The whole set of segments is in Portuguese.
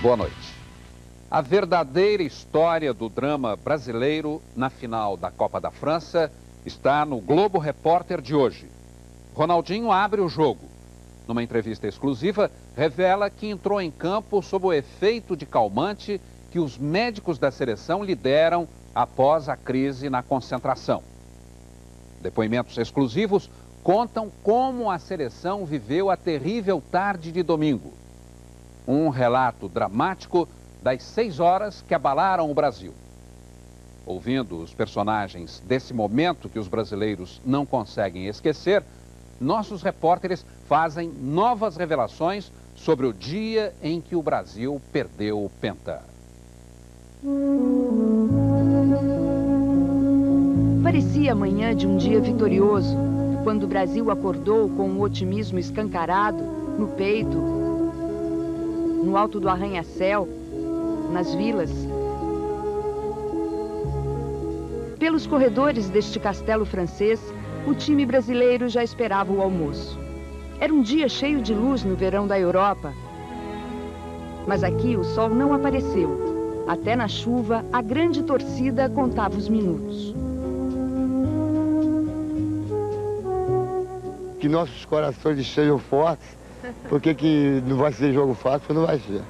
Boa noite. A verdadeira história do drama brasileiro na final da Copa da França está no Globo Repórter de hoje. Ronaldinho abre o jogo. Numa entrevista exclusiva, revela que entrou em campo sob o efeito de calmante que os médicos da seleção lhe deram após a crise na concentração. Depoimentos exclusivos contam como a seleção viveu a terrível tarde de domingo. Um relato dramático das 6 horas que abalaram o Brasil. Ouvindo os personagens desse momento que os brasileiros não conseguem esquecer, nossos repórteres fazem novas revelações sobre o dia em que o Brasil perdeu o Penta. Parecia a manhã de um dia vitorioso, quando o Brasil acordou com um otimismo escancarado no peito, no alto do arranha-céu, nas vilas. Pelos corredores deste castelo francês, o time brasileiro já esperava o almoço. Era um dia cheio de luz no verão da Europa. Mas aqui o sol não apareceu. Até na chuva, a grande torcida contava os minutos. Que nossos corações estejam fortes, porque que não vai ser jogo fácil, não vai ser.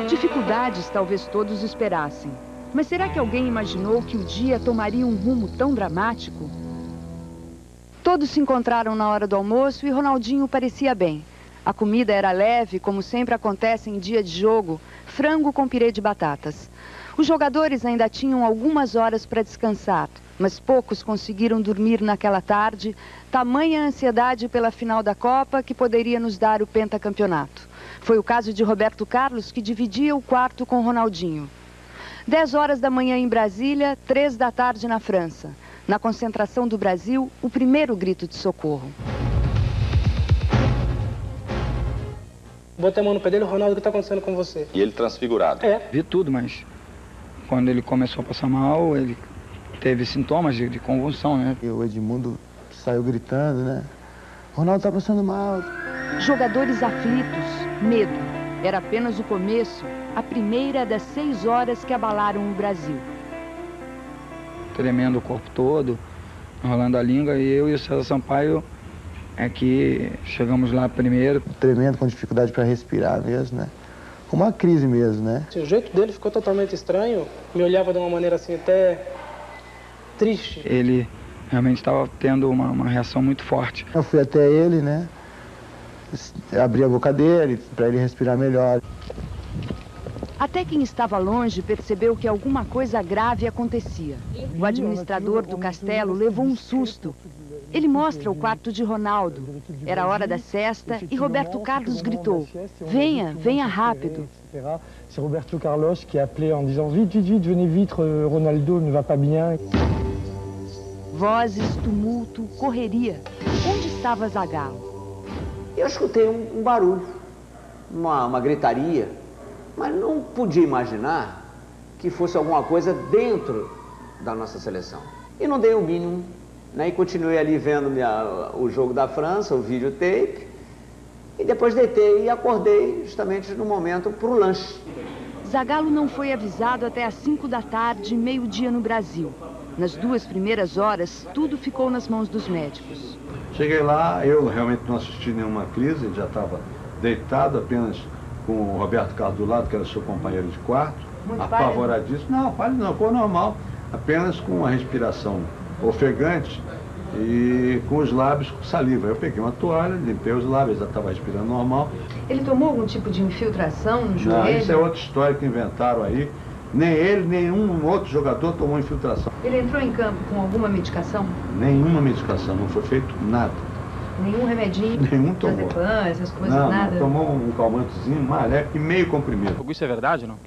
Dificuldades talvez todos esperassem. Mas será que alguém imaginou que o dia tomaria um rumo tão dramático? Todos se encontraram na hora do almoço e Ronaldinho parecia bem. A comida era leve, como sempre acontece em dia de jogo, frango com pirê de batatas. Os jogadores ainda tinham algumas horas para descansar, mas poucos conseguiram dormir naquela tarde, tamanha ansiedade pela final da Copa que poderia nos dar o pentacampeonato. Foi o caso de Roberto Carlos, que dividia o quarto com Ronaldinho. 10 horas da manhã em Brasília, 3 da tarde na França. Na concentração do Brasil, o primeiro grito de socorro. Botei a mão no pé dele, Ronaldo, o que está acontecendo com você? E ele transfigurado? É. Vi tudo, mas quando ele começou a passar mal, ele teve sintomas de convulsão, né? E o Edmundo saiu gritando, né? Ronaldo tá passando mal. Jogadores aflitos, medo. Era apenas o começo, a primeira das 6 horas que abalaram o Brasil. Tremendo o corpo todo, enrolando a língua, e eu e o César Sampaio é que chegamos lá primeiro. Tremendo, com dificuldade para respirar mesmo, né? Com uma crise mesmo, né? O jeito dele ficou totalmente estranho, me olhava de uma maneira assim até triste. Ele realmente estava tendo uma reação muito forte. Eu fui até ele, né? Abri a boca dele para ele respirar melhor. Até quem estava longe percebeu que alguma coisa grave acontecia. O administrador do castelo levou um susto. Ele mostra o quarto de Ronaldo. Era a hora da sesta e Roberto Carlos gritou: "Venha, venha rápido." C'est Roberto Carlos qui appelait en disant vite, vite, vite, venez vite, Ronaldo ne va pas bien. Vozes, tumulto, correria. Onde estava Zagallo? Eu escutei um barulho, uma gritaria, mas não podia imaginar que fosse alguma coisa dentro da nossa seleção. E não dei o mínimo, né? E continuei ali vendo o jogo da França, o videotape, e depois deitei e acordei justamente no momento para o lanche. Zagallo não foi avisado até às 5 da tarde, meio-dia no Brasil. Nas 2 primeiras horas, tudo ficou nas mãos dos médicos. Cheguei lá, eu realmente não assisti nenhuma crise, ele já estava deitado, apenas com o Roberto Carlos do lado, que era seu companheiro de quarto, apavoradíssimo. Não, pálido não, ficou normal, apenas com a respiração ofegante e com os lábios com saliva. Eu peguei uma toalha, limpei os lábios, já estava respirando normal. Ele tomou algum tipo de infiltração no joelho? Não, isso é outra história que inventaram aí. Nem ele, nenhum outro jogador tomou infiltração. Ele entrou em campo com alguma medicação? Nenhuma medicação, não foi feito nada. Nenhum remedinho? Nenhum tomou. Diazepam, essas coisas, não, nada? Não, tomou um calmantezinho, um malé e meio comprimido. Isso é verdade ou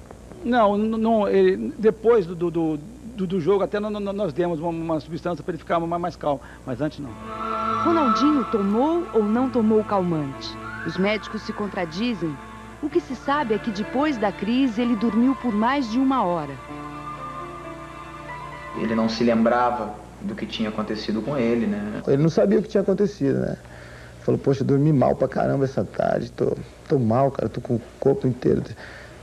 não? Não, ele, depois do jogo até nós demos uma substância para ele ficar mais calmo, mas antes não. Ronaldinho tomou ou não tomou calmante? Os médicos se contradizem. O que se sabe é que depois da crise ele dormiu por mais de 1 hora. Ele não se lembrava do que tinha acontecido com ele, né? Ele não sabia o que tinha acontecido, né? Falou, poxa, eu dormi mal pra caramba essa tarde, tô mal, cara, tô com o corpo inteiro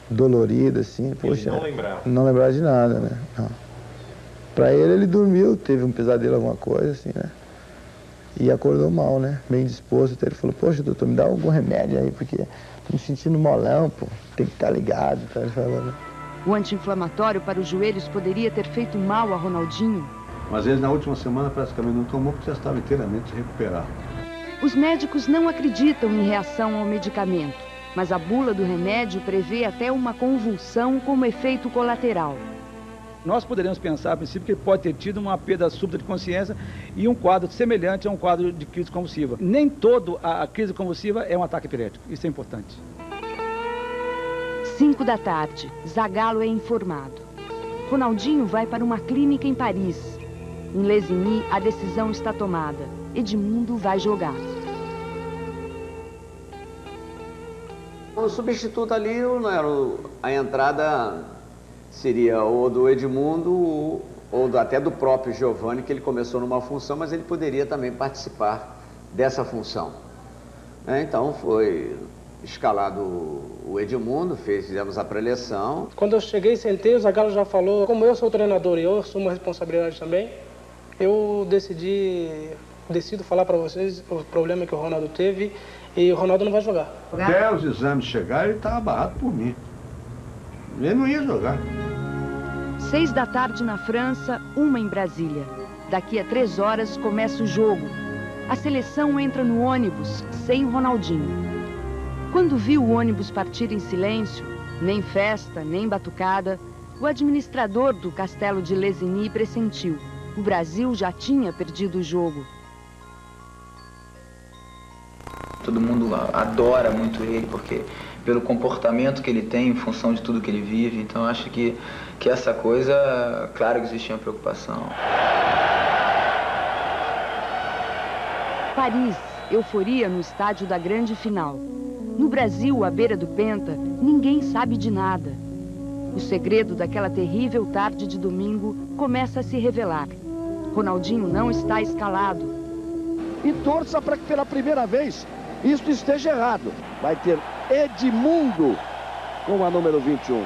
dolorido, assim. Poxa, não lembrava? Não lembrava de nada, né? Não. Pra ele dormiu, teve um pesadelo, alguma coisa, assim, né? E acordou mal, né? Bem disposto. Até ele falou, poxa, doutor, me dá algum remédio aí, porque tô me sentindo molão, pô. Tem que estar ligado, tá? Ele falou, né? O anti-inflamatório para os joelhos poderia ter feito mal a Ronaldinho. Mas ele na última semana praticamente não tomou porque já estava inteiramente recuperado. Os médicos não acreditam em reação ao medicamento, mas a bula do remédio prevê até uma convulsão como efeito colateral. Nós poderíamos pensar, a princípio, que ele pode ter tido uma perda súbita de consciência e um quadro semelhante a um quadro de crise convulsiva. Nem toda a crise convulsiva é um ataque epilético, isso é importante. 5 da tarde, Zagallo é informado. Ronaldinho vai para uma clínica em Paris. Em Lesigny, a decisão está tomada. Edmundo vai jogar. O substituto ali, não era a entrada seria ou do Edmundo ou até do próprio Giovani, que ele começou numa função, mas ele poderia também participar dessa função. Então foi escalado o Edmundo, fizemos a preleção. Quando eu cheguei e sentei, o Zagallo já falou, como eu sou o treinador e eu assumo uma responsabilidade também, eu decido falar para vocês o problema que o Ronaldo teve e o Ronaldo não vai jogar. Até os exames chegarem, ele estava barrado por mim. Ele não ia jogar. 6 da tarde na França, 1 em Brasília. Daqui a 3 horas começa o jogo. A seleção entra no ônibus, sem Ronaldinho. Quando viu o ônibus partir em silêncio, nem festa, nem batucada, o administrador do castelo de Lesigny pressentiu. O Brasil já tinha perdido o jogo. Todo mundo adora muito ele, porque pelo comportamento que ele tem, em função de tudo que ele vive. Então acho que essa coisa, claro que existia uma preocupação. Paris, euforia no estádio da grande final. No Brasil, à beira do Penta, ninguém sabe de nada. O segredo daquela terrível tarde de domingo começa a se revelar. Ronaldinho não está escalado. E torça para que pela primeira vez isso esteja errado. Vai ter Edmundo com a número 21.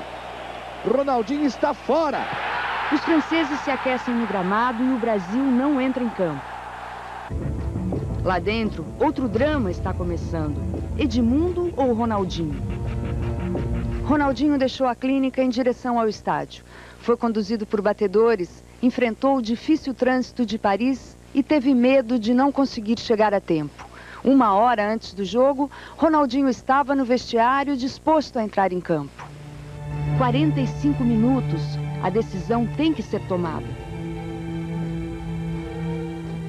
Ronaldinho está fora. Os franceses se aquecem no gramado e o Brasil não entra em campo. Lá dentro, outro drama está começando. Edmundo ou Ronaldinho? Ronaldinho deixou a clínica em direção ao estádio. Foi conduzido por batedores, enfrentou o difícil trânsito de Paris e teve medo de não conseguir chegar a tempo. 1 hora antes do jogo, Ronaldinho estava no vestiário disposto a entrar em campo. 45 minutos, a decisão tem que ser tomada.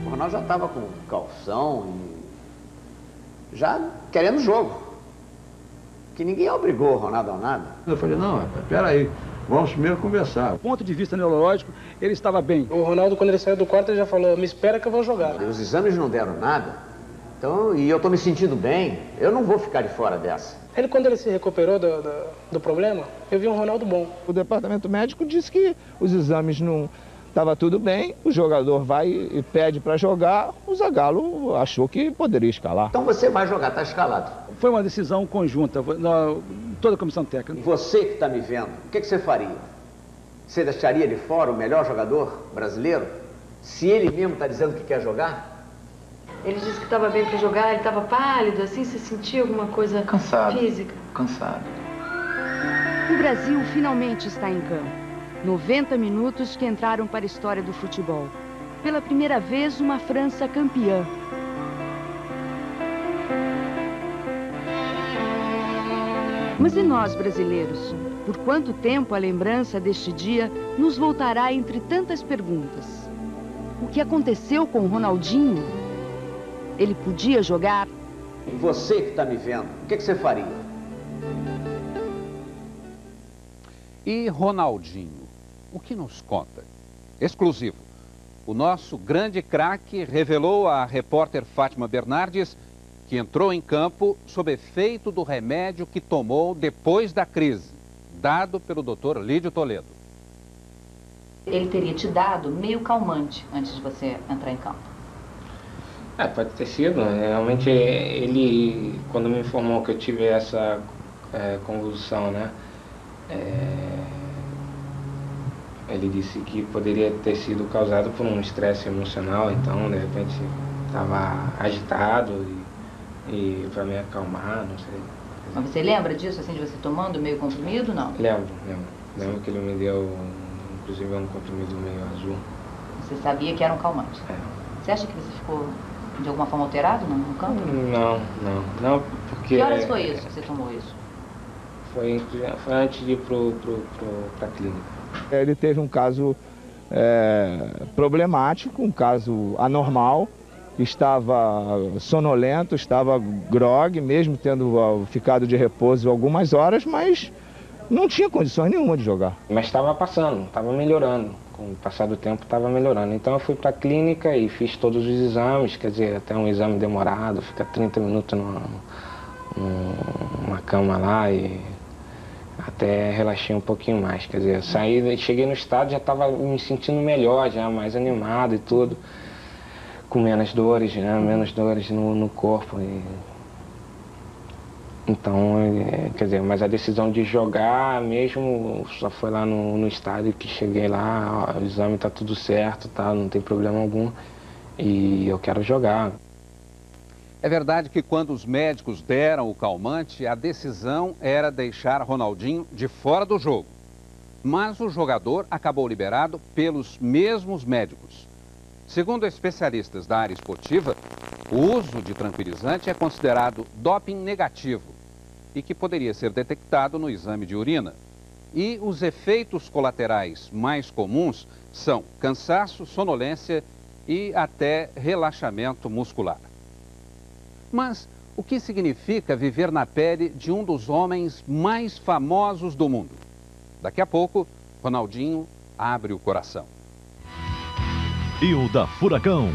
O Ronaldo já estava com calção e já querendo jogo. Que ninguém obrigou o Ronaldo a nada. Eu falei, não, peraí, vamos primeiro conversar. Do ponto de vista neurológico, ele estava bem. O Ronaldo, quando ele saiu do quarto, ele já falou, me espera que eu vou jogar. Os exames não deram nada. Então, e eu estou me sentindo bem, eu não vou ficar de fora dessa. Ele, quando ele se recuperou do problema, eu vi um Ronaldo bom. O departamento médico disse que os exames não estavam tudo bem, o jogador vai e pede para jogar, o Zagallo achou que poderia escalar. Então você vai jogar, está escalado. Foi uma decisão conjunta, toda a comissão técnica. Você que está me vendo, o que você faria? Você deixaria de fora o melhor jogador brasileiro? Se ele mesmo está dizendo que quer jogar? Ele disse que estava bem para jogar, ele estava pálido, assim, você sentia alguma coisa física? Cansado. O Brasil finalmente está em campo. 90 minutos que entraram para a história do futebol. Pela primeira vez, uma França campeã. Mas e nós, brasileiros? Por quanto tempo a lembrança deste dia nos voltará entre tantas perguntas? O que aconteceu com o Ronaldinho? Ele podia jogar? Você que está me vendo, o que você faria? E Ronaldinho, o que nos conta? Exclusivo. O nosso grande craque revelou à repórter Fátima Bernardes que entrou em campo sob efeito do remédio que tomou depois da crise, dado pelo Dr. Lídio Toledo. Ele teria te dado meio calmante antes de você entrar em campo. Pode ter sido. Realmente ele, quando me informou que eu tive essa convulsão, né? Ele disse que poderia ter sido causado por um estresse emocional, então de repente estava agitado e para me acalmar, não sei. Mas você lembra disso, assim, de você tomando meio comprimido, não? Lembro que ele me deu, inclusive, um comprimido meio azul. Você sabia que era um calmante? Você acha que você ficou de alguma forma alterado no campo? Não, porque... Que horas foi isso que você tomou isso? Foi antes de ir para a clínica. Ele teve um caso problemático, um caso anormal, estava sonolento, estava grogue, mesmo tendo ficado de repouso algumas horas, mas não tinha condições nenhuma de jogar. Mas estava passando, estava melhorando, com o passar do tempo estava melhorando. Então eu fui para a clínica e fiz todos os exames, quer dizer, até um exame demorado, fica 30 minutos numa cama lá e até relaxei um pouquinho mais, quer dizer, saí, cheguei no estado, já estava me sentindo melhor, já mais animado e tudo, com menos dores, né, menos dores no corpo. Então, quer dizer, mas a decisão de jogar mesmo só foi lá no estádio que cheguei lá, ó, o exame tá tudo certo, tá, não tem problema algum e eu quero jogar. É verdade que quando os médicos deram o calmante, a decisão era deixar Ronaldinho de fora do jogo. Mas o jogador acabou liberado pelos mesmos médicos. Segundo especialistas da área esportiva, o uso de tranquilizante é considerado doping negativo e que poderia ser detectado no exame de urina. E os efeitos colaterais mais comuns são cansaço, sonolência e até relaxamento muscular. Mas o que significa viver na pele de um dos homens mais famosos do mundo? Daqui a pouco, Ronaldinho abre o coração. E o da Furacão.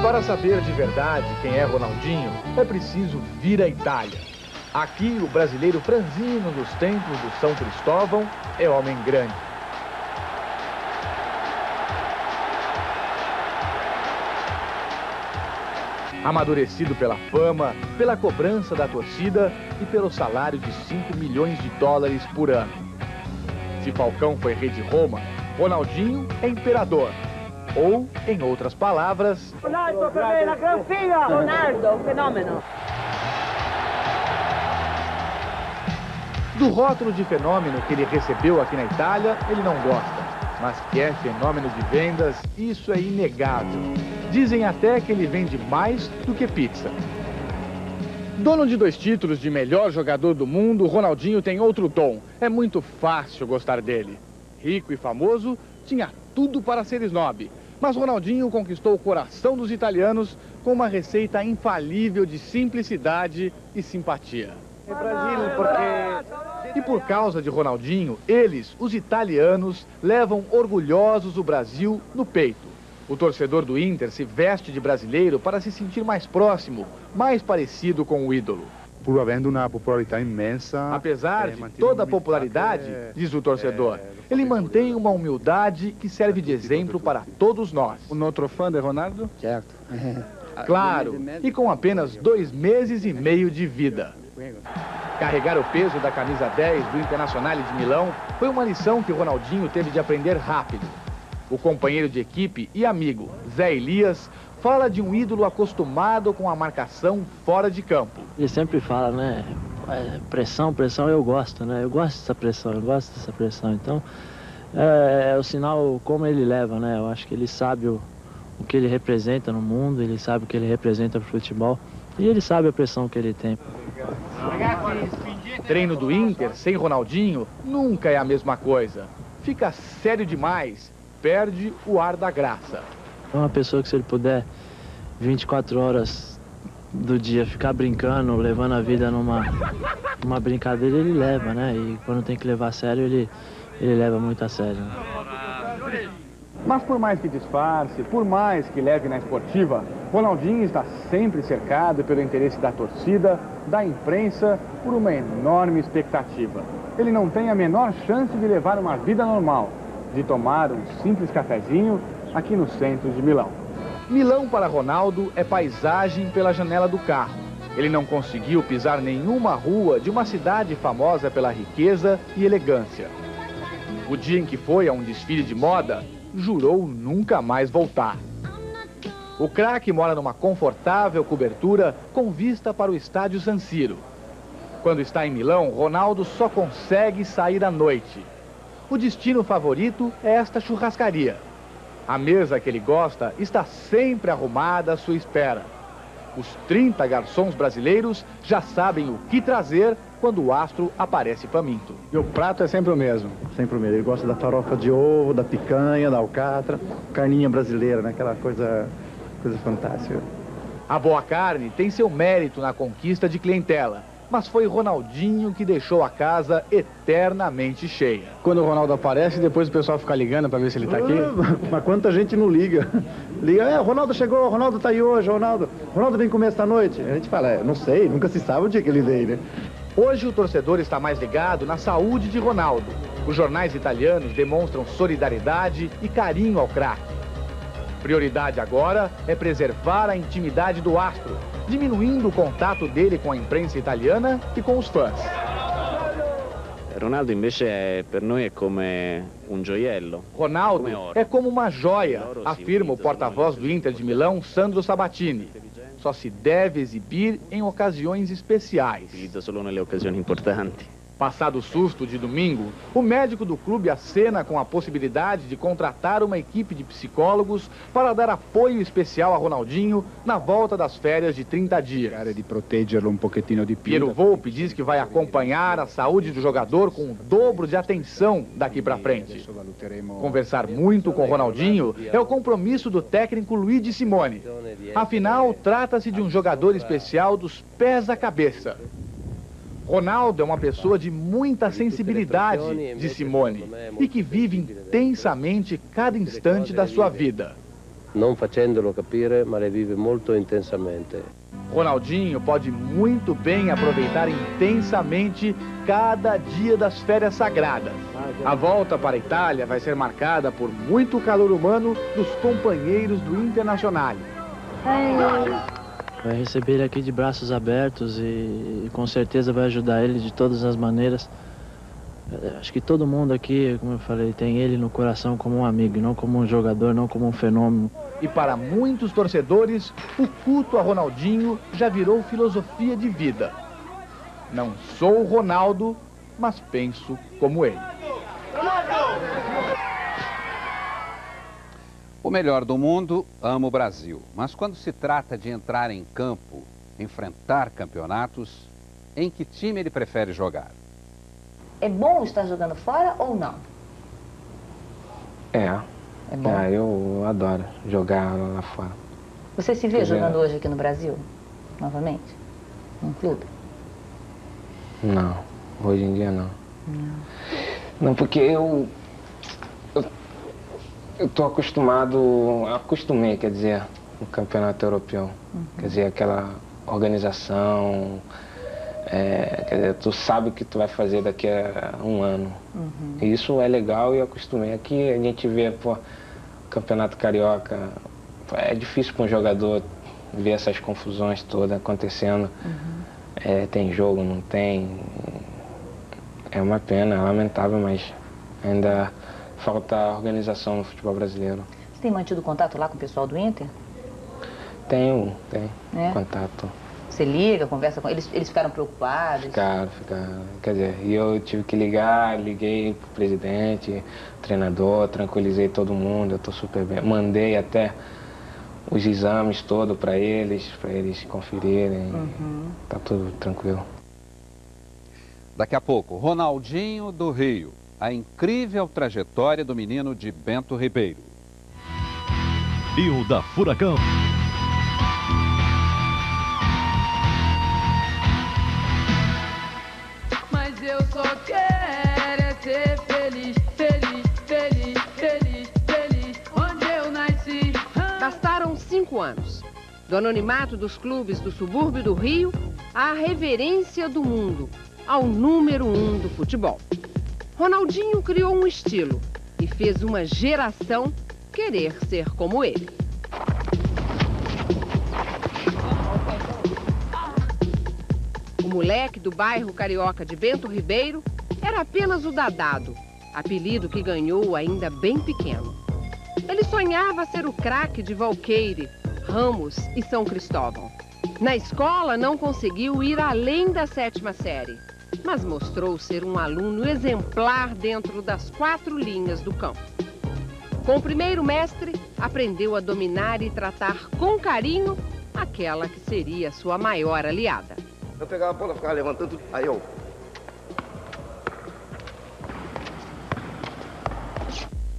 Para saber de verdade quem é Ronaldinho, é preciso vir à Itália. Aqui, o brasileiro franzino dos templos do São Cristóvão é homem grande. Amadurecido pela fama, pela cobrança da torcida e pelo salário de 5 milhões de dólares por ano. Se Falcão foi rei de Roma, Ronaldinho é imperador. Ou, em outras palavras... Ronaldo, fenômeno. Do rótulo de fenômeno que ele recebeu aqui na Itália, ele não gosta. Mas que é fenômeno de vendas, isso é inegável. Dizem até que ele vende mais do que pizza. Dono de 2 títulos de melhor jogador do mundo, Ronaldinho tem outro tom. É muito fácil gostar dele. Rico e famoso, tinha tudo para ser snob. Mas Ronaldinho conquistou o coração dos italianos com uma receita infalível de simplicidade e simpatia. E por causa de Ronaldinho, eles, os italianos, levam orgulhosos o Brasil no peito. O torcedor do Inter se veste de brasileiro para se sentir mais próximo, mais parecido com o ídolo. Pur avendo uma popularidade imensa. Apesar de toda a popularidade, diz o torcedor, ele mantém uma humildade que serve de exemplo para todos nós. Um outro fã de Ronaldo? Certo. Claro, e com apenas 2 meses e meio de vida. Carregar o peso da camisa 10 do Internazionale de Milão foi uma lição que o Ronaldinho teve de aprender rápido. O companheiro de equipe e amigo, Zé Elias, fala de um ídolo acostumado com a marcação fora de campo. Ele sempre fala, né? Pressão eu gosto, né? Eu gosto dessa pressão, Então, é o sinal como ele leva, né? Eu acho que ele sabe o que ele representa no mundo, ele sabe o que ele representa pro futebol e ele sabe a pressão que ele tem. Treino do Inter sem Ronaldinho nunca é a mesma coisa. Fica sério demais, perde o ar da graça. É uma pessoa que, se ele puder 24 horas do dia ficar brincando, levando a vida numa brincadeira, ele leva, né? E quando tem que levar a sério, ele leva muito a sério. Né? Mas por mais que disfarce, por mais que leve na esportiva, Ronaldinho está sempre cercado pelo interesse da torcida, da imprensa, por uma enorme expectativa. Ele não tem a menor chance de levar uma vida normal, de tomar um simples cafezinho aqui no centro de Milão. Milão para Ronaldo é paisagem pela janela do carro. Ele não conseguiu pisar nenhuma rua de uma cidade famosa pela riqueza e elegância. O dia em que foi a um desfile de moda, jurou nunca mais voltar. O craque mora numa confortável cobertura com vista para o estádio San Siro. Quando está em Milão, Ronaldo só consegue sair à noite. O destino favorito é esta churrascaria. A mesa que ele gosta está sempre arrumada à sua espera. Os 30 garçons brasileiros já sabem o que trazer quando o astro aparece faminto. E o prato é sempre o mesmo, sempre o mesmo. Ele gosta da farofa de ovo, da picanha, da alcatra, carninha brasileira, né? Aquela coisa fantástica. A boa carne tem seu mérito na conquista de clientela, mas foi Ronaldinho que deixou a casa eternamente cheia. Quando o Ronaldo aparece, depois o pessoal fica ligando para ver se ele está aqui. Mas quanta gente não liga? Liga, o Ronaldo chegou, o Ronaldo está aí hoje, o Ronaldo vem comer esta noite. A gente fala, não sei, nunca se sabe o dia que ele veio, né? Hoje o torcedor está mais ligado na saúde de Ronaldo. Os jornais italianos demonstram solidariedade e carinho ao craque. Prioridade agora é preservar a intimidade do astro, diminuindo o contato dele com a imprensa italiana e com os fãs. Ronaldo invece per noi è come un gioiello. Ronaldo é como uma joia, afirma o porta-voz do Inter de Milão, Sandro Sabatini. Só se deve exibir em ocasiões especiais. Utilizza solo nelle occasioni importanti. Passado o susto de domingo, o médico do clube acena com a possibilidade de contratar uma equipe de psicólogos para dar apoio especial a Ronaldinho na volta das férias de 30 dias. De proteggerlo um pouquinho de Piero Volpi diz que vai acompanhar a saúde do jogador com o dobro de atenção daqui para frente. Conversar muito com Ronaldinho é o compromisso do técnico Luigi Simone. Afinal, trata-se de um jogador especial dos pés à cabeça. Ronaldo é uma pessoa de muita sensibilidade, diz Simone, e que vive intensamente cada instante da sua vida. Não facendolo capire, mas ele vive muito intensamente. Ronaldinho pode muito bem aproveitar intensamente cada dia das férias sagradas. A volta para a Itália vai ser marcada por muito calor humano dos companheiros do Internazionale. Vai receber ele aqui de braços abertos e com certeza vai ajudar ele de todas as maneiras. Acho que todo mundo aqui, como eu falei, tem ele no coração como um amigo, não como um jogador, não como um fenômeno. E para muitos torcedores, o culto a Ronaldinho já virou filosofia de vida. Não sou o Ronaldo, mas penso como ele. O melhor do mundo ama o Brasil, mas quando se trata de entrar em campo, enfrentar campeonatos, em que time ele prefere jogar? É bom estar jogando fora ou não? É bom. Eu adoro jogar lá fora. Você se vê jogando hoje aqui no Brasil, novamente? Num clube? Não, hoje em dia não. Não, porque eu tô acostumei, quer dizer, no campeonato europeu. Quer dizer, aquela organização, quer dizer, tu sabe o que tu vai fazer daqui a um ano. E isso é legal e eu acostumei. Aqui a gente vê, campeonato carioca, é difícil para um jogador ver essas confusões todas acontecendo. Tem jogo, não tem. É uma pena, é lamentável, mas ainda falta organização no futebol brasileiro. Você tem mantido contato lá com o pessoal do Inter? Tenho contato. Você liga, conversa com eles? Eles ficaram preocupados? Ficaram. Quer dizer, e eu tive que liguei pro presidente, treinador, tranquilizei todo mundo, eu tô super bem. Mandei até os exames todos para eles conferirem. Tá tudo tranquilo. Daqui a pouco, Ronaldinho do Rio. A incrível trajetória do menino de Bento Ribeiro. E o da Furacão. Mas eu só quero é ser feliz, feliz, feliz, feliz, feliz, onde eu nasci. Bastaram 5 anos. Do anonimato dos clubes do subúrbio do Rio à reverência do mundo, ao número 1 do futebol. Ronaldinho criou um estilo e fez uma geração querer ser como ele. O moleque do bairro carioca de Bento Ribeiro era apenas o Dadado, apelido que ganhou ainda bem pequeno. Ele sonhava ser o craque de Valqueire, Ramos e São Cristóvão. Na escola não conseguiu ir além da 7ª série, mas mostrou ser um aluno exemplar dentro das 4 linhas do campo. Com o primeiro mestre, aprendeu a dominar e tratar com carinho aquela que seria sua maior aliada. Eu pegava a bola, ficava levantando, aí eu...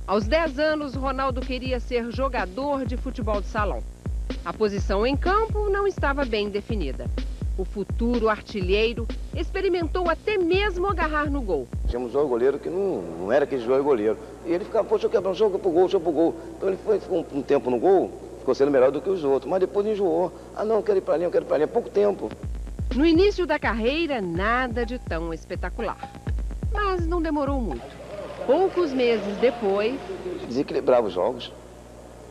Aos 10 anos, Ronaldo queria ser jogador de futebol de salão. A posição em campo não estava bem definida. O futuro artilheiro experimentou até mesmo agarrar no gol. Tínhamos um goleiro que não era aquele jogo goleiro. E ele ficava, poxa, eu quebro um jogo pro gol, jogo pro gol. Então ele ficou um tempo no gol, ficou sendo melhor do que os outros. Mas depois enjoou. Ah, não, eu quero ir pra linha, eu quero ir pra linha. Pouco tempo. No início da carreira, nada de tão espetacular. Mas não demorou muito. Poucos meses depois... Desequilibrava os jogos.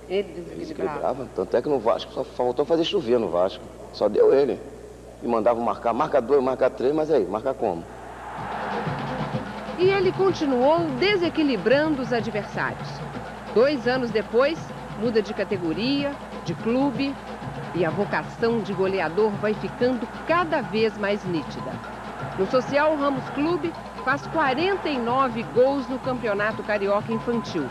Ele desequilibrava? Tanto é que no Vasco só faltou fazer chover no Vasco. Só deu ele. E mandava marcar, marca 2, marca 3, mas aí, marca como? E ele continuou desequilibrando os adversários. 2 anos depois, muda de categoria, de clube, e a vocação de goleador vai ficando cada vez mais nítida. No Social Ramos Clube, faz 49 gols no Campeonato Carioca Infantil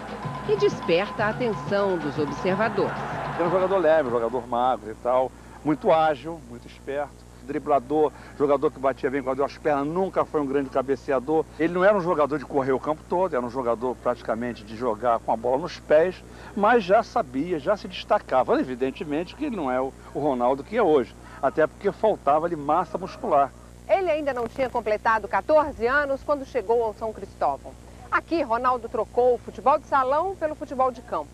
e desperta a atenção dos observadores. Era um jogador leve, um jogador magro e tal, muito ágil, muito esperto. Driblador, jogador que batia bem com as pernas, nunca foi um grande cabeceador. Ele não era um jogador de correr o campo todo, era um jogador praticamente de jogar com a bola nos pés, mas já sabia, já se destacava. Evidentemente que ele não é o Ronaldo que é hoje, até porque faltava-lhe massa muscular. Ele ainda não tinha completado 14 anos quando chegou ao São Cristóvão. Aqui, Ronaldo trocou o futebol de salão pelo futebol de campo.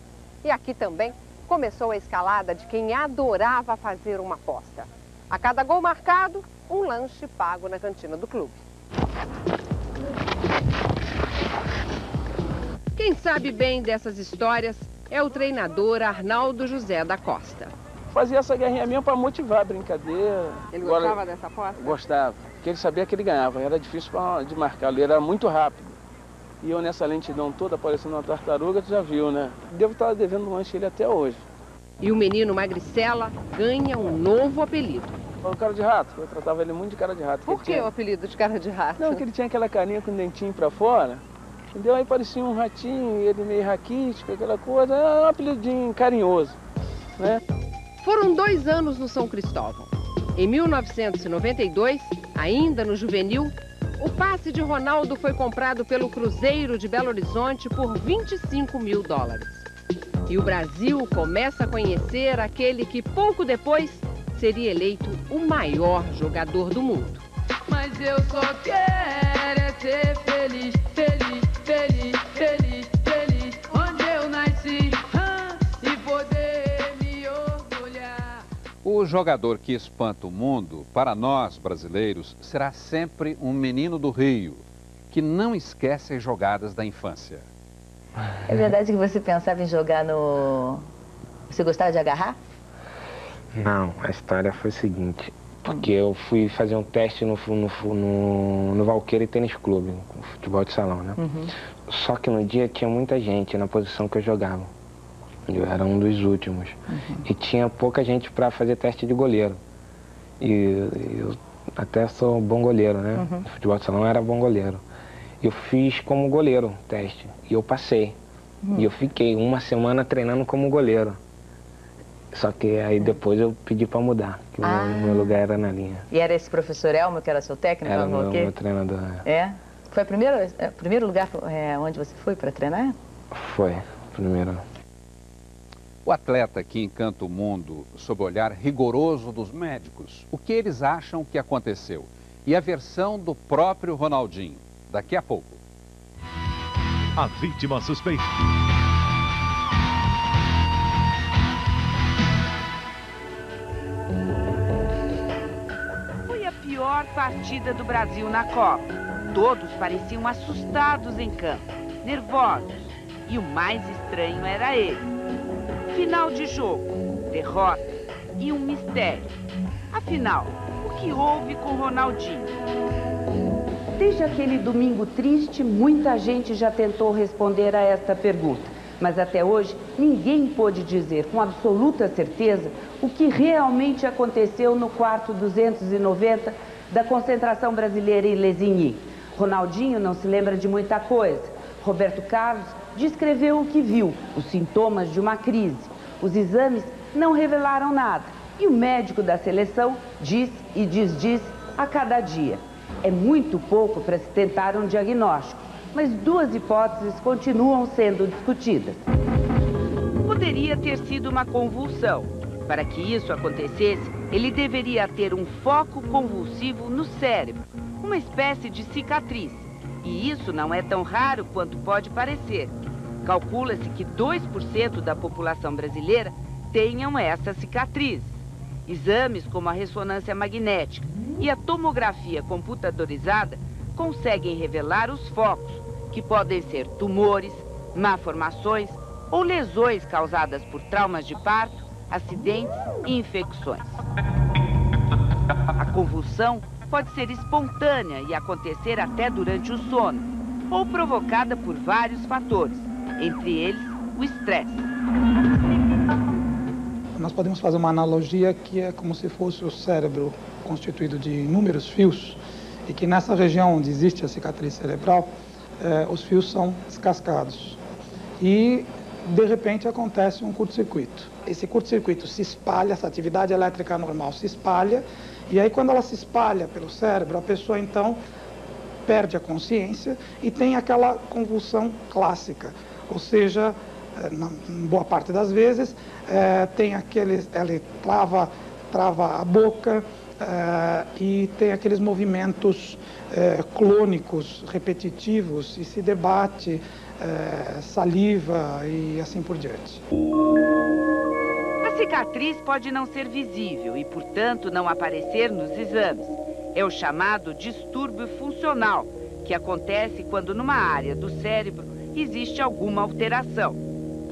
E aqui também começou a escalada de quem adorava fazer uma aposta. A cada gol marcado, um lanche pago na cantina do clube. Quem sabe bem dessas histórias é o treinador Arnaldo José da Costa. Fazia essa guerrinha mesmo para motivar a brincadeira. Ele gostava dessa aposta? Gostava, porque ele sabia que ele ganhava, era difícil de marcar, ele era muito rápido. E eu nessa lentidão toda, parecendo uma tartaruga, tu já viu, né? Devo estar devendo um lanche ele até hoje. E o menino Magricela ganha um novo apelido. O cara de rato, eu tratava ele muito de cara de rato. Por que o apelido de cara de rato? Não, porque ele tinha aquela carinha com o dentinho pra fora, entendeu? Aí parecia um ratinho, ele meio raquítico, aquela coisa, era um apelidinho carinhoso, né? Foram 2 anos no São Cristóvão. Em 1992, ainda no juvenil, o passe de Ronaldo foi comprado pelo Cruzeiro de Belo Horizonte por $25 mil. E o Brasil começa a conhecer aquele que pouco depois seria eleito o maior jogador do mundo. Mas eu só quero é ser feliz, feliz, feliz, feliz, feliz, onde eu nasci, e poder me orgulhar. O jogador que espanta o mundo, para nós brasileiros, será sempre um menino do Rio, que não esquece as jogadas da infância. É verdade que você pensava em jogar no... Você gostava de agarrar? Não, a história foi o seguinte, porque eu fui fazer um teste no Valqueire Tênis Clube, com futebol de salão, né? Uhum. Só que no dia tinha muita gente na posição que eu jogava. Eu era um dos últimos. Uhum. E tinha pouca gente para fazer teste de goleiro. E eu até sou bom goleiro, né? Uhum. No futebol de salão eu era bom goleiro. Eu fiz como goleiro o teste e eu passei. E eu fiquei 1 semana treinando como goleiro. Só que aí depois eu pedi para mudar, que o meu lugar era na linha. E era esse professor Elmo que era seu técnico? Era meu treinador. É? Foi o primeiro lugar onde você foi para treinar? Foi, primeiro. O atleta que encanta o mundo sob o olhar rigoroso dos médicos. O que eles acham que aconteceu? E a versão do próprio Ronaldinho. Daqui a pouco. A vítima suspeita. Foi a pior partida do Brasil na Copa. Todos pareciam assustados em campo, nervosos. E o mais estranho era ele. Final de jogo, derrota e um mistério. Afinal, o que houve com Ronaldinho? Desde aquele domingo triste, muita gente já tentou responder a esta pergunta. Mas até hoje, ninguém pôde dizer com absoluta certeza o que realmente aconteceu no quarto 290 da concentração brasileira em Lesigny. Ronaldinho não se lembra de muita coisa. Roberto Carlos descreveu o que viu, os sintomas de uma crise. Os exames não revelaram nada. E o médico da seleção diz e desdiz a cada dia. É muito pouco para se tentar um diagnóstico, mas duas hipóteses continuam sendo discutidas. Poderia ter sido uma convulsão. Para que isso acontecesse, ele deveria ter um foco convulsivo no cérebro, uma espécie de cicatriz. E isso não é tão raro quanto pode parecer. Calcula-se que 2% da população brasileira tenham essa cicatriz. Exames como a ressonância magnética e a tomografia computadorizada conseguem revelar os focos, que podem ser tumores, malformações ou lesões causadas por traumas de parto, acidentes e infecções. A convulsão pode ser espontânea e acontecer até durante o sono, ou provocada por vários fatores, entre eles o estresse. Nós podemos fazer uma analogia que é como se fosse o cérebro constituído de inúmeros fios e que nessa região onde existe a cicatriz cerebral, os fios são descascados e de repente acontece um curto-circuito. Esse curto-circuito se espalha, essa atividade elétrica normal se espalha e aí quando ela se espalha pelo cérebro, a pessoa então perde a consciência e tem aquela convulsão clássica, ou seja, em boa parte das vezes, tem ele trava a boca e tem aqueles movimentos clônicos, repetitivos, e se debate, saliva e assim por diante. A cicatriz pode não ser visível e, portanto, não aparecer nos exames. É o chamado distúrbio funcional, que acontece quando numa área do cérebro existe alguma alteração.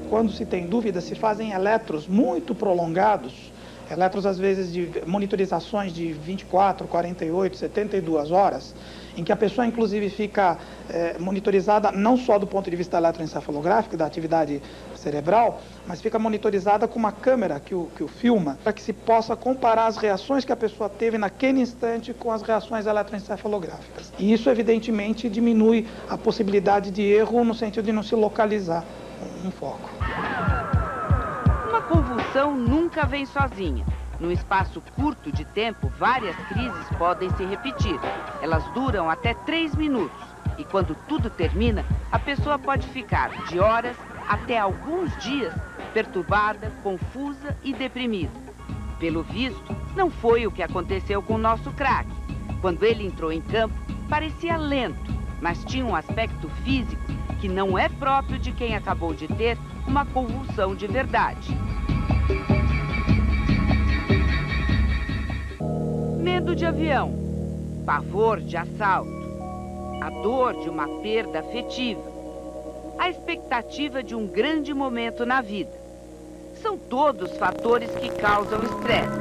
Quando se tem dúvida, se fazem eletros muito prolongados, eletros às vezes de monitorizações de 24, 48, 72 horas, em que a pessoa inclusive fica monitorizada não só do ponto de vista eletroencefalográfico, da atividade cerebral, mas fica monitorizada com uma câmera que o filma, para que se possa comparar as reações que a pessoa teve naquele instante com as reações eletroencefalográficas. E isso evidentemente diminui a possibilidade de erro no sentido de não se localizar um foco. Uma convulsão nunca vem sozinha. Num espaço curto de tempo, várias crises podem se repetir. Elas duram até 3 minutos. E quando tudo termina, a pessoa pode ficar de horas até alguns dias perturbada, confusa e deprimida. Pelo visto, não foi o que aconteceu com o nosso craque. Quando ele entrou em campo, parecia lento, mas tinha um aspecto físico que não é próprio de quem acabou de ter uma convulsão de verdade. Medo de avião, pavor de assalto, a dor de uma perda afetiva, a expectativa de um grande momento na vida. São todos fatores que causam estresse,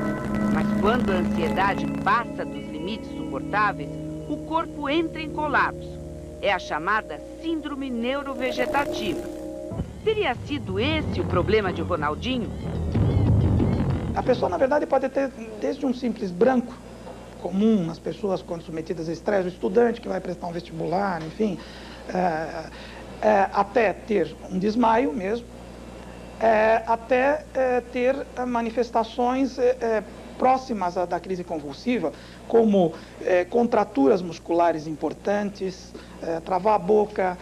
mas quando a ansiedade passa dos limites suportáveis, o corpo entra em colapso. É a chamada síndrome neurovegetativa. Teria sido esse o problema de Ronaldinho? A pessoa, na verdade, pode ter desde um simples branco, comum nas pessoas quando submetidas a estresse, o estudante que vai prestar um vestibular, enfim, até ter um desmaio mesmo, até ter manifestações próximas da crise convulsiva, como contraturas musculares importantes, travar a boca,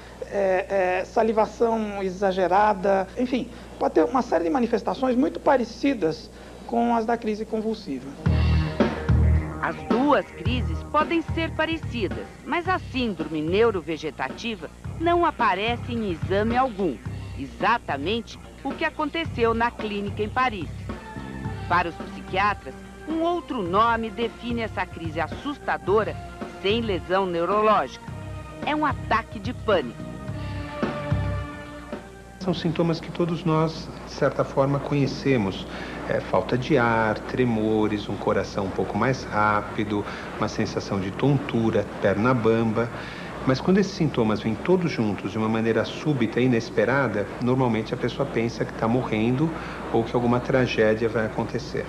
salivação exagerada, enfim, pode ter uma série de manifestações muito parecidas com as da crise convulsiva. As duas crises podem ser parecidas, mas a síndrome neurovegetativa não aparece em exame algum, exatamente o que aconteceu na clínica em Paris. Para os psiquiatras, um outro nome define essa crise assustadora sem lesão neurológica. É um ataque de pânico. São sintomas que todos nós, de certa forma, conhecemos. Falta de ar, tremores, um coração um pouco mais rápido, uma sensação de tontura, perna bamba. Mas quando esses sintomas vêm todos juntos de uma maneira súbita e inesperada, normalmente a pessoa pensa que está morrendo ou que alguma tragédia vai acontecer.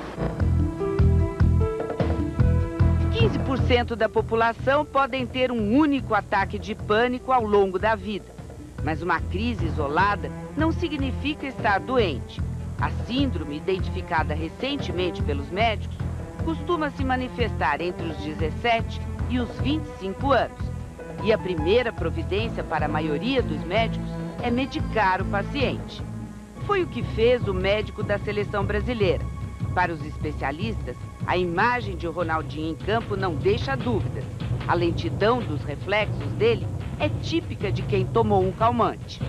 15% da população podem ter um único ataque de pânico ao longo da vida. Mas uma crise isolada não significa estar doente. A síndrome, identificada recentemente pelos médicos, costuma se manifestar entre os 17 e os 25 anos. E a primeira providência para a maioria dos médicos é medicar o paciente. Foi o que fez o médico da seleção brasileira. Para os especialistas, a imagem de Ronaldinho em campo não deixa dúvidas. A lentidão dos reflexos dele é típica de quem tomou um calmante.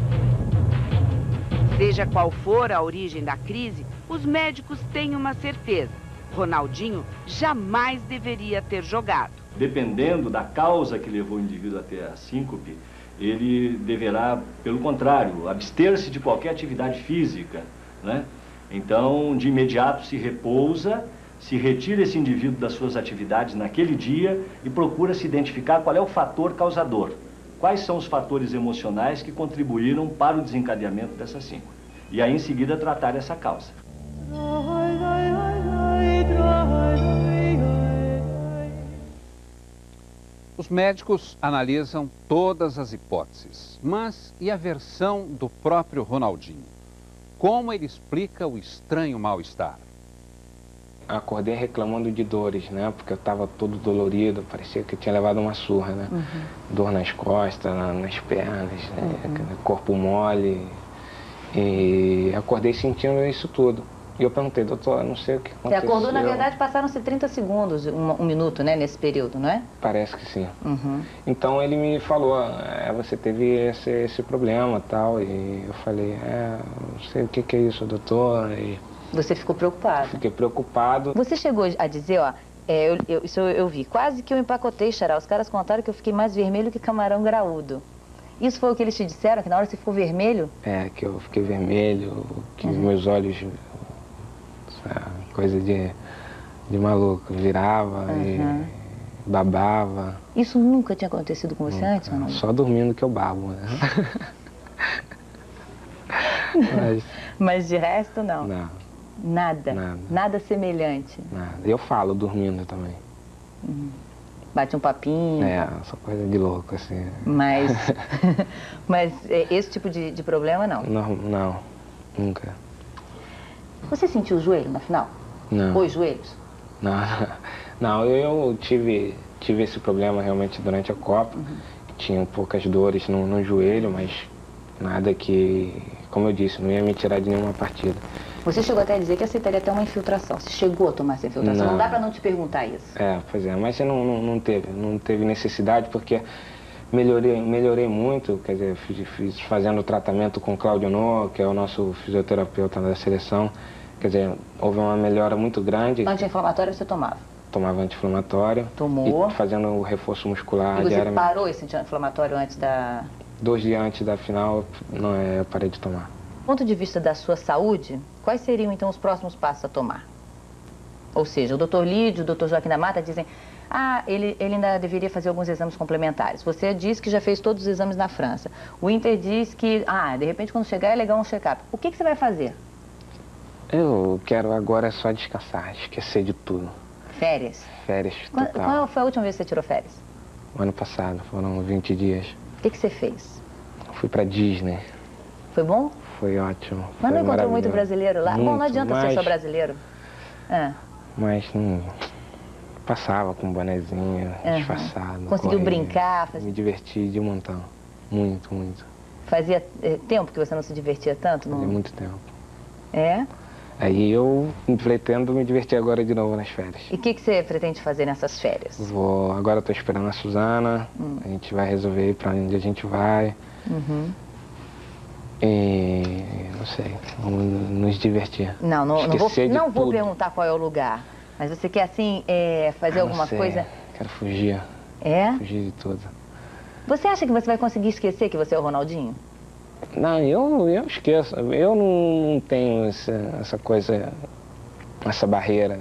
Seja qual for a origem da crise, os médicos têm uma certeza: Ronaldinho jamais deveria ter jogado. Dependendo da causa que levou o indivíduo até a síncope, ele deverá, pelo contrário, abster-se de qualquer atividade física, né? Então, de imediato se repousa, se retira esse indivíduo das suas atividades naquele dia e procura se identificar qual é o fator causador. Quais são os fatores emocionais que contribuíram para o desencadeamento dessa síncope. E aí, em seguida, tratar essa causa. Os médicos analisam todas as hipóteses, mas e a versão do próprio Ronaldinho? Como ele explica o estranho mal-estar? Acordei reclamando de dores, né? Porque eu estava todo dolorido, parecia que eu tinha levado uma surra, né? Dor nas costas, nas pernas, né? Corpo mole. E acordei sentindo isso tudo. E eu perguntei, doutor, não sei o que aconteceu. Você acordou, na verdade, passaram-se 30 segundos, um minuto, né, nesse período, não é? Parece que sim. Então ele me falou, você teve esse problema e tal. E eu falei, não sei o que é isso, doutor. E você ficou preocupado? Fiquei preocupado. Você chegou a dizer, ó, isso eu vi, quase que eu empacotei, Xará. Os caras contaram que eu fiquei mais vermelho que camarão graúdo. Isso foi o que eles te disseram, que na hora você ficou vermelho? Que eu fiquei vermelho, que meus olhos, coisa de maluco, virava e babava. Isso nunca tinha acontecido com você antes, Ronaldo? Só dormindo que eu babo, né? Mas de resto, não? Não. Nada? Nada semelhante? Nada. Eu falo dormindo também. Bate um papinho? Só coisa de louco, assim. Mas esse tipo de problema, não? Não, nunca. Você sentiu o joelho na final? Não. Os joelhos? Não, eu tive esse problema realmente durante a Copa. Tinha poucas dores no joelho, mas nada que, como eu disse, não ia me tirar de nenhuma partida. Você chegou até a dizer que aceitaria até uma infiltração. Você chegou a tomar essa infiltração? Não dá pra não te perguntar isso. Pois é, mas não teve necessidade, porque melhorei muito, quer dizer, fiz fazendo tratamento com o Claudio No, que é o nosso fisioterapeuta da seleção. Quer dizer, houve uma melhora muito grande. Anti-inflamatório você tomava? Tomava anti-inflamatório. Tomou. E fazendo o reforço muscular diariamente. E você parou esse anti-inflamatório antes da... 2 dias antes da final, eu parei de tomar. Do ponto de vista da sua saúde, quais seriam então os próximos passos a tomar? Ou seja, o Dr. Lídio, o Dr. Joaquim da Mata dizem, ele ainda deveria fazer alguns exames complementares. Você diz que já fez todos os exames na França. O Inter diz que, de repente quando chegar é legal um check-up. O que você vai fazer? Eu quero agora só descansar, esquecer de tudo. Férias? Férias total. Qual foi a última vez que você tirou férias? O ano passado, foram 20 dias. O que você fez? Fui pra Disney. Foi bom? Foi ótimo. Mas não encontrou muito brasileiro lá? Bom, não adianta ser só brasileiro. Mas passava com um bonezinho, disfarçado. Conseguiu brincar? Me diverti de um montão. Muito, muito. Fazia tempo que você não se divertia tanto? Fazia muito tempo. Aí eu pretendo me divertir agora de novo nas férias. E o que você pretende fazer nessas férias? Agora estou esperando a Suzana, a gente vai resolver para onde a gente vai. E não sei, vamos nos divertir. Não vou perguntar qual é o lugar, mas você quer assim fazer alguma coisa? Quero fugir. Fugir de tudo. Você acha que você vai conseguir esquecer que você é o Ronaldinho? Não, eu esqueço. Eu não tenho essa coisa, essa barreira.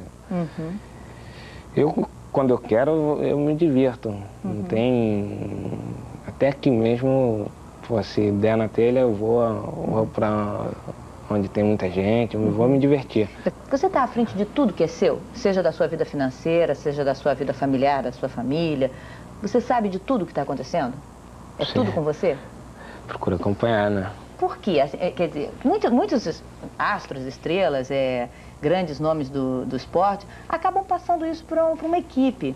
Quando eu quero, eu me divirto. Não tem... Até aqui mesmo, se der na telha, eu vou para onde tem muita gente, eu vou me divertir. Você está à frente de tudo que é seu? Seja da sua vida financeira, seja da sua vida familiar, da sua família. Você sabe de tudo que está acontecendo? É Sim. tudo com você? Procuro acompanhar, né? Por quê? Quer dizer, muitos astros, estrelas, grandes nomes do esporte, acabam passando isso para uma equipe.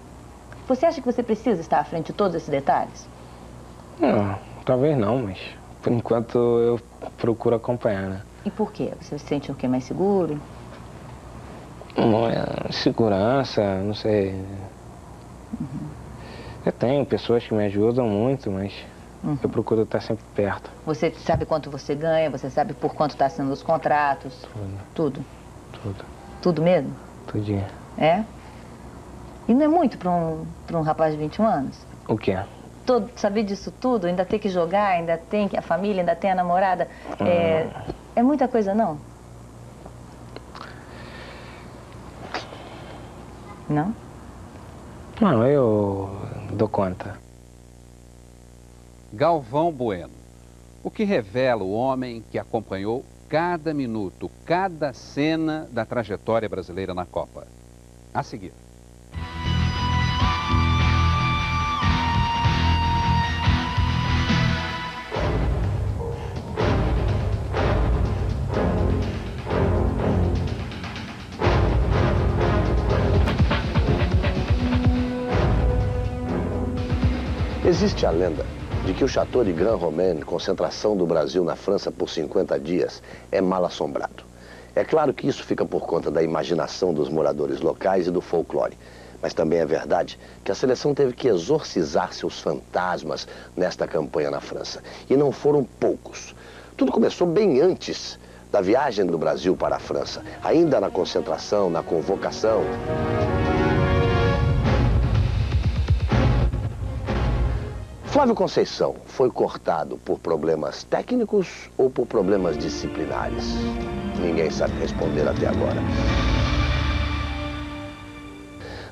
Você acha que você precisa estar à frente de todos esses detalhes? Não, talvez não, mas por enquanto eu procuro acompanhar, né? E por quê? Você se sente o quê? Mais seguro? Não, segurança, não sei. Eu tenho pessoas que me ajudam muito, mas eu procuro estar sempre perto. Você sabe quanto você ganha, você sabe por quanto está sendo os contratos? Tudo. Tudo. Tudo mesmo? Tudinho. É? E não é muito para um rapaz de 21 anos? O quê? Saber disso tudo, ainda ter que jogar, ainda tem a família, ainda tem a namorada. É muita coisa, não? Não? Não, eu dou conta. Galvão Bueno, o que revela o homem que acompanhou cada minuto, cada cena da trajetória brasileira na Copa. A seguir. Existe a lenda de que o Château de Grand Romaine, concentração do Brasil na França por 50 dias, é mal assombrado. É claro que isso fica por conta da imaginação dos moradores locais e do folclore. Mas também é verdade que a seleção teve que exorcizar seus fantasmas nesta campanha na França. E não foram poucos. Tudo começou bem antes da viagem do Brasil para a França. Ainda na concentração, na convocação. Flávio Conceição foi cortado por problemas técnicos ou por problemas disciplinares? Ninguém sabe responder até agora.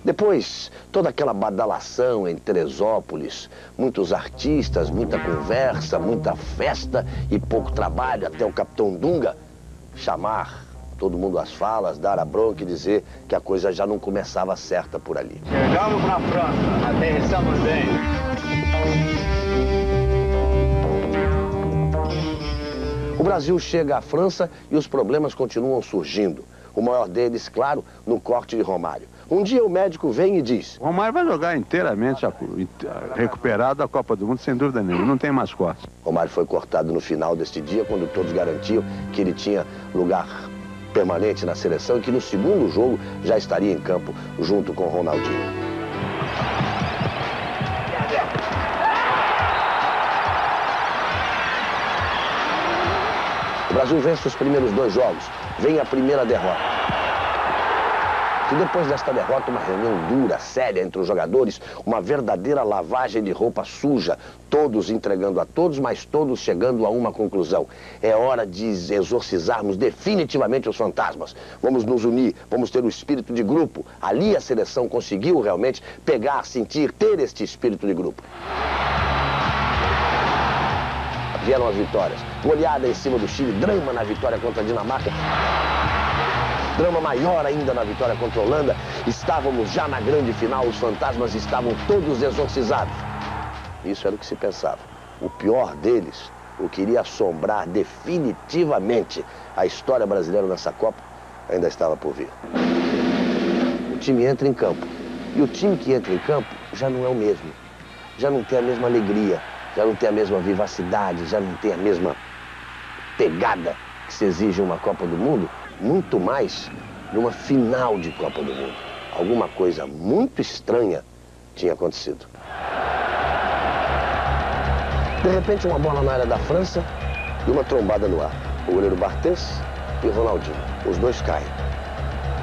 Depois, toda aquela badalação em Teresópolis, muitos artistas, muita conversa, muita festa e pouco trabalho, até o capitão Dunga chamar todo mundo às falas, dar a bronca e dizer que a coisa já não começava certa por ali. Chegamos na França, aterrissamos bem. O Brasil chega à França e os problemas continuam surgindo. O maior deles, claro, no corte de Romário. Um dia o médico vem e diz... Romário vai jogar inteiramente recuperado da Copa do Mundo, sem dúvida nenhuma, não tem mais corte. Romário foi cortado no final deste dia, quando todos garantiam que ele tinha lugar permanente na seleção e que no segundo jogo já estaria em campo junto com Ronaldinho. O Brasil vence os primeiros 2 jogos, vem a primeira derrota. E depois desta derrota, uma reunião dura, séria entre os jogadores, uma verdadeira lavagem de roupa suja, todos entregando a todos, mas todos chegando a uma conclusão. É hora de exorcizarmos definitivamente os fantasmas. Vamos nos unir, vamos ter o espírito de grupo. Ali a seleção conseguiu realmente pegar, sentir, ter este espírito de grupo. Vieram as vitórias. Goleada em cima do Chile, drama na vitória contra a Dinamarca. Drama maior ainda na vitória contra a Holanda. Estávamos já na grande final, os fantasmas estavam todos exorcizados. Isso era o que se pensava. O pior deles, o que iria assombrar definitivamente a história brasileira nessa Copa, ainda estava por vir. O time entra em campo. E o time que entra em campo já não é o mesmo. Já não tem a mesma alegria. Já não tem a mesma vivacidade, já não tem a mesma pegada que se exige em uma Copa do Mundo, muito mais numa final de Copa do Mundo. Alguma coisa muito estranha tinha acontecido. De repente, uma bola na área da França e uma trombada no ar. O goleiro Barthez e o Ronaldinho, os dois caem.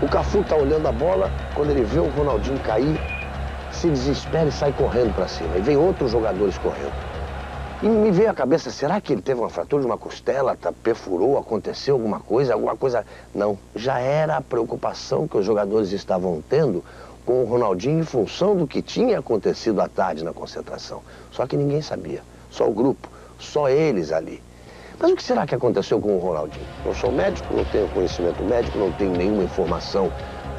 O Cafu está olhando a bola, quando ele vê o Ronaldinho cair, se desespera e sai correndo para cima. E vem outros jogadores correndo. E me veio à cabeça, será que ele teve uma fratura de uma costela, perfurou, aconteceu alguma coisa? Não, já era a preocupação que os jogadores estavam tendo com o Ronaldinho em função do que tinha acontecido à tarde na concentração. Só que ninguém sabia, só o grupo, só eles ali. Mas o que será que aconteceu com o Ronaldinho? Eu sou médico, não tenho conhecimento médico, não tenho nenhuma informação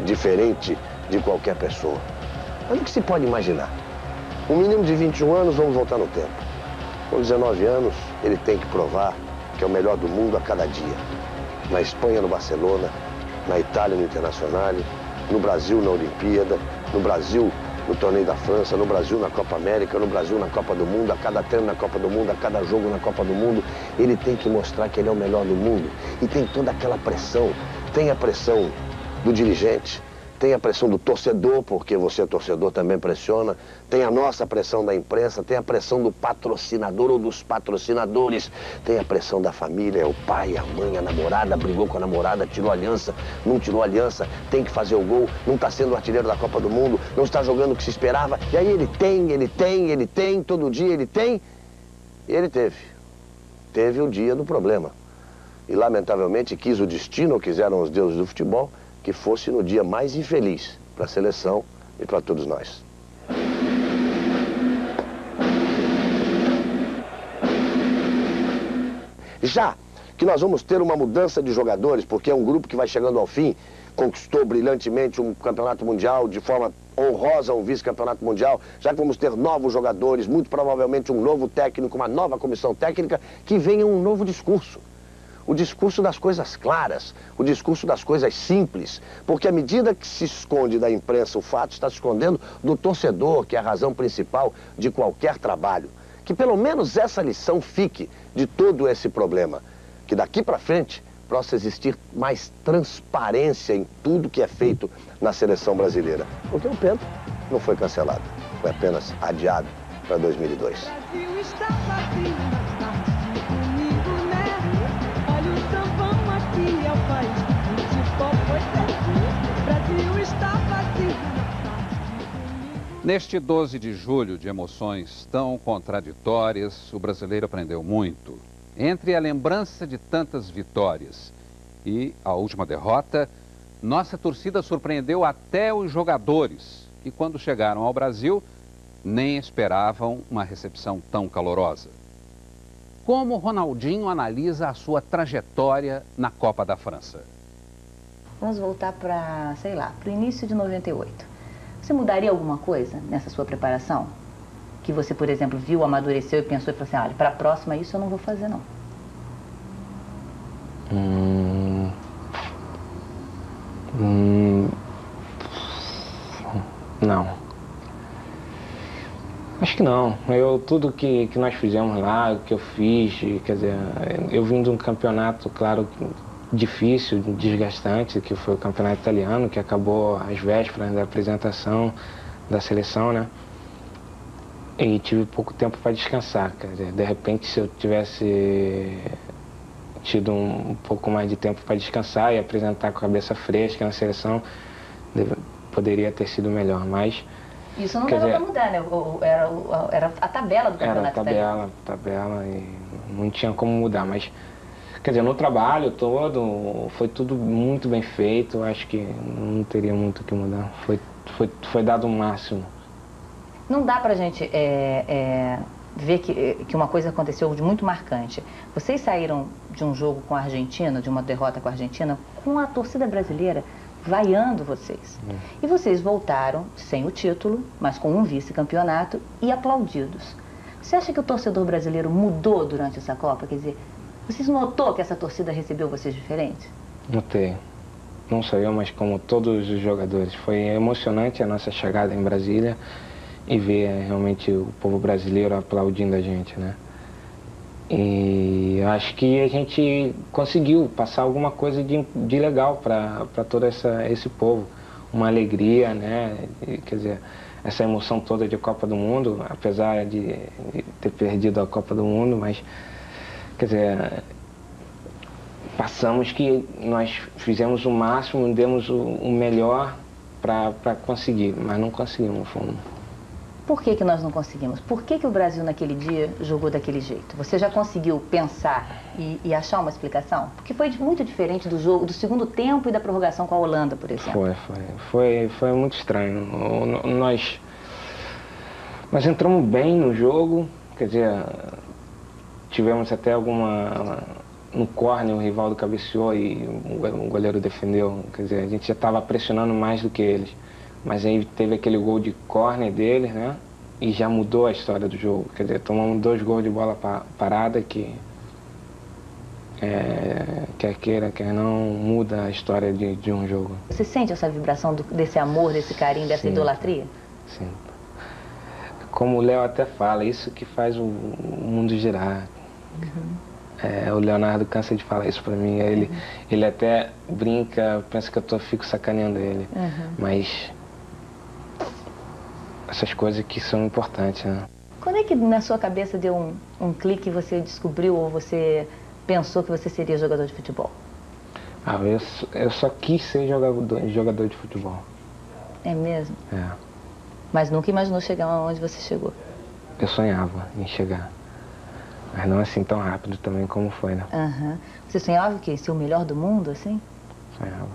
diferente de qualquer pessoa. Mas o que se pode imaginar? Um menino de 21 anos, vamos voltar no tempo. Com 19 anos, ele tem que provar que é o melhor do mundo a cada dia. Na Espanha, no Barcelona, na Itália, no Internacional, no Brasil, na Olimpíada, no Brasil, no Torneio da França, no Brasil, na Copa América, no Brasil, na Copa do Mundo, a cada treino na Copa do Mundo, a cada jogo na Copa do Mundo. Ele tem que mostrar que ele é o melhor do mundo. E tem toda aquela pressão. Tem a pressão do dirigente, tem a pressão do torcedor, porque você, torcedor, também pressiona. Tem a nossa pressão da imprensa, tem a pressão do patrocinador ou dos patrocinadores. Tem a pressão da família, é o pai, a mãe, a namorada, brigou com a namorada, tirou aliança, não tirou aliança, tem que fazer o gol, não está sendo o artilheiro da Copa do Mundo, não está jogando o que se esperava. E aí ele tem, todo dia ele tem. E ele teve o dia do problema. E lamentavelmente quis o destino, ou quiseram os deuses do futebol, que fosse no dia mais infeliz para a seleção e para todos nós. Já que nós vamos ter uma mudança de jogadores, porque é um grupo que vai chegando ao fim, conquistou brilhantemente um campeonato mundial, de forma honrosa um vice-campeonato mundial, já que vamos ter novos jogadores, muito provavelmente um novo técnico, uma nova comissão técnica, que venha um novo discurso. O discurso das coisas claras, o discurso das coisas simples, porque à medida que se esconde da imprensa o fato, está se escondendo do torcedor, que é a razão principal de qualquer trabalho. Que pelo menos essa lição fique de todo esse problema, que daqui para frente possa existir mais transparência em tudo que é feito na seleção brasileira. Porque o Penta não foi cancelado, foi apenas adiado para 2002. Neste 12 de julho, de emoções tão contraditórias, o brasileiro aprendeu muito. Entre a lembrança de tantas vitórias e a última derrota, nossa torcida surpreendeu até os jogadores, que quando chegaram ao Brasil, nem esperavam uma recepção tão calorosa. Como Ronaldinho analisa a sua trajetória na Copa da França? Vamos voltar para, sei lá, para o início de 98. Você mudaria alguma coisa nessa sua preparação? Que você, por exemplo, viu, amadureceu e pensou e falou assim, olha, para a próxima isso eu não vou fazer, não. Não. Acho que não. Tudo que nós fizemos lá, o que eu fiz, quer dizer, eu vim de um campeonato, claro, difícil, desgastante, que foi o campeonato italiano, que acabou às vésperas da apresentação da seleção, né? E tive pouco tempo para descansar, quer dizer, de repente se eu tivesse tido um pouco mais de tempo para descansar e apresentar com a cabeça fresca na seleção, poderia ter sido melhor, mas... Isso não dava para mudar, né? Era a tabela do campeonato italiano. Era a tabela e não tinha como mudar, mas... Quer dizer, no trabalho todo, foi tudo muito bem feito, acho que não teria muito o que mudar, foi dado o máximo. Não dá pra gente ver que uma coisa aconteceu de muito marcante. Vocês saíram de um jogo com a Argentina, de uma derrota com a Argentina, com a torcida brasileira vaiando vocês. E vocês voltaram sem o título, mas com um vice-campeonato e aplaudidos. Você acha que o torcedor brasileiro mudou durante essa Copa? Quer dizer, vocês notou que essa torcida recebeu vocês diferente? Notei. Não só eu, mas como todos os jogadores. Foi emocionante a nossa chegada em Brasília e ver realmente o povo brasileiro aplaudindo a gente, né? E acho que a gente conseguiu passar alguma coisa de legal para todo esse povo. Uma alegria, né? Quer dizer, essa emoção toda de Copa do Mundo, apesar de ter perdido a Copa do Mundo, mas... Quer dizer, passamos que nós fizemos o máximo, demos o melhor para conseguir, mas não conseguimos. Por que nós não conseguimos? Por que o Brasil naquele dia jogou daquele jeito? Você já conseguiu pensar e achar uma explicação? Porque foi muito diferente do jogo, do segundo tempo e da prorrogação com a Holanda, por exemplo. Foi muito estranho. Nós entramos bem no jogo, quer dizer, tivemos até no córner o Rivaldo cabeceou e o goleiro defendeu. Quer dizer, a gente já estava pressionando mais do que eles. Mas aí teve aquele gol de córner deles, né? E já mudou a história do jogo. Quer dizer, tomamos 2 gols de bola parada que quer queira, quer não, muda a história de um jogo. Você sente essa vibração desse amor, desse carinho, dessa idolatria? Sim. Como o Léo até fala, isso que faz o mundo girar. O Leonardo cansa de falar isso pra mim. Ele até brinca, pensa que eu fico sacaneando ele. Mas essas coisas que são importantes, né? Quando é que na sua cabeça deu um clique e você descobriu ou você pensou que você seria jogador de futebol? Eu só quis ser jogador de futebol. É mesmo? É. Mas nunca imaginou chegar onde você chegou? Eu sonhava em chegar. Mas não assim tão rápido também como foi, né? Você sonhava o quê? Ser o melhor do mundo, assim? Sonhava.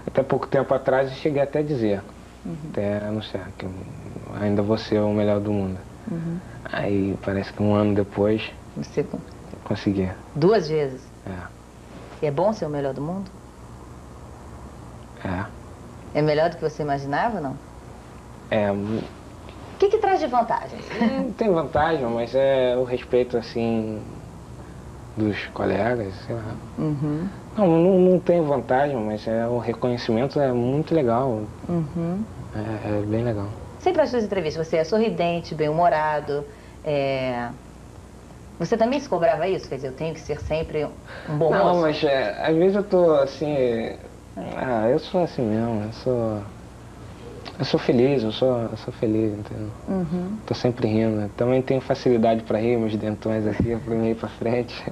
Até pouco tempo atrás eu cheguei até a dizer. Até anunciar que eu ainda vou ser o melhor do mundo. Aí parece que um ano depois... Você consegui. 2 vezes? É. E é bom ser o melhor do mundo? É. É melhor do que você imaginava ou não? É. O que traz de vantagem? Não tem vantagem, mas é o respeito, assim, dos colegas, sei lá. Não tem vantagem, mas o reconhecimento é muito legal. É bem legal. Sempre as suas entrevistas, você é sorridente, bem-humorado. Você também se cobrava isso? Quer dizer, eu tenho que ser sempre um bom moço? Não, mas às vezes eu tô assim... eu sou assim mesmo, eu sou feliz, eu sou feliz, entendeu? Tô sempre rindo. Também tenho facilidade para rir, meus dentões aqui, pra mim ir pra frente.